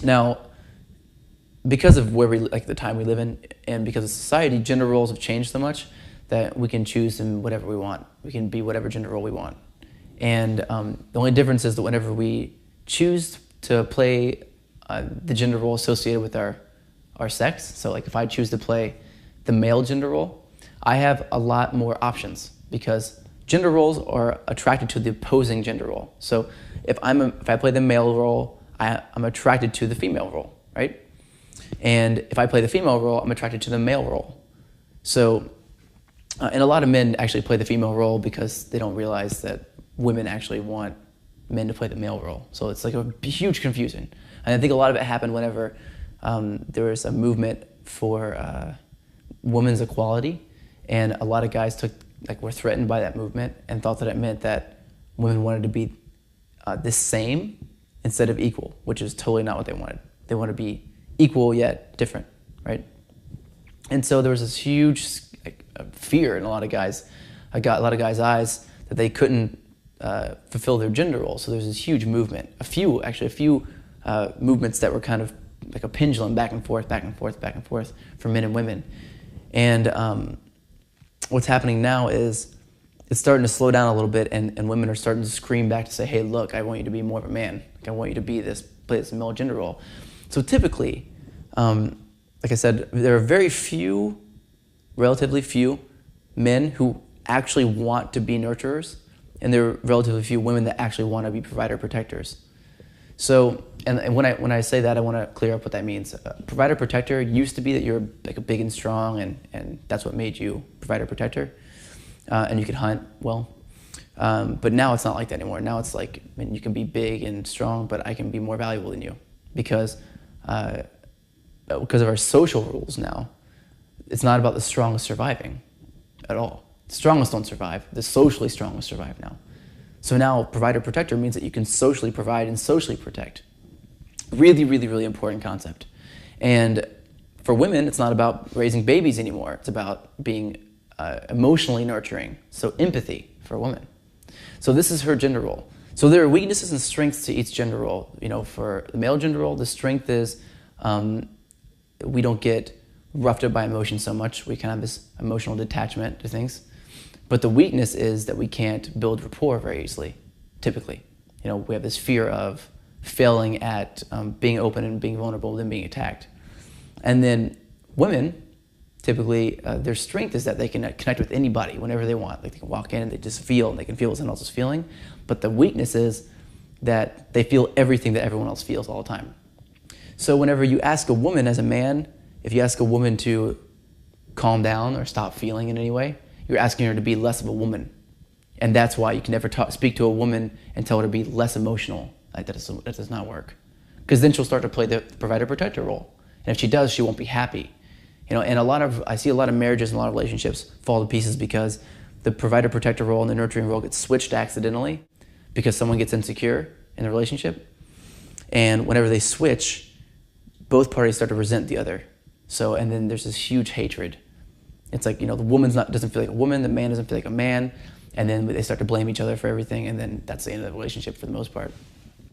Now, because of where we like the time we live in, and because of society, gender roles have changed so much that we can choose in whatever we want. We can be whatever gender role we want. And the only difference is that whenever we choose to play the gender role associated with our sex, so like if I choose to play the male gender role, I have a lot more options because gender roles are attracted to the opposing gender role. So if I play the male role, I'm attracted to the female role, right? And if I play the female role, I'm attracted to the male role. So, and a lot of men actually play the female role because they don't realize that women actually want men to play the male role. So it's like a huge confusion. And I think a lot of it happened whenever there was a movement for women's equality, and a lot of guys were threatened by that movement and thought that it meant that women wanted to be the same instead of equal, which is totally not what they wanted. They want to be equal yet different, right? And so there was this huge fear in a lot of guys' eyes that they couldn't fulfill their gender role. So there's this huge movement, a few movements that were kind of like a pendulum, back and forth, back and forth, back and forth for men and women. And what's happening now is it's starting to slow down a little bit, and women are starting to scream back to say, hey, look, I want you to be more of a man. Like, I want you to play this male gender role. So typically, like I said, there are relatively few men who actually want to be nurturers, and there are relatively few women that actually want to be provider protectors. So, and when I say that, I want to clear up what that means. Provider protector used to be that you're like a big and strong, and that's what made you provider protector, and you could hunt well. But now it's not like that anymore. Now it's like, I mean, you can be big and strong, but I can be more valuable than you because of our social rules now. It's not about the strongest surviving at all. The strongest don't survive. The socially strongest survive now. So now provider protector means that you can socially provide and socially protect. Really, really, really important concept. And for women, it's not about raising babies anymore. It's about being emotionally nurturing. So empathy for a woman. So this is her gender role. So there are weaknesses and strengths to each gender role. You know, for the male gender role, the strength is we don't get roughed up by emotion so much. We kind of have this emotional detachment to things. But the weakness is that we can't build rapport very easily, typically. You know, we have this fear of failing at being open and being vulnerable, then being attacked. And then women, typically, their strength is that they can connect with anybody whenever they want. Like, they can walk in and they just feel, and they can feel what someone else is feeling. But the weakness is that they feel everything that everyone else feels all the time. So whenever you ask a woman as a man, if you ask a woman to calm down or stop feeling in any way, you're asking her to be less of a woman. And that's why you can never speak to a woman and tell her to be less emotional. Like, that does not work. Because then she'll start to play the provider protector role. And if she does, she won't be happy. You know, and I see a lot of marriages and a lot of relationships fall to pieces because the provider protector role and the nurturing role gets switched accidentally because someone gets insecure in the relationship. And whenever they switch, both parties start to resent the other. So, and then there's this huge hatred. It's like, you know, the woman doesn't feel like a woman, the man doesn't feel like a man, and then they start to blame each other for everything, and then that's the end of the relationship for the most part.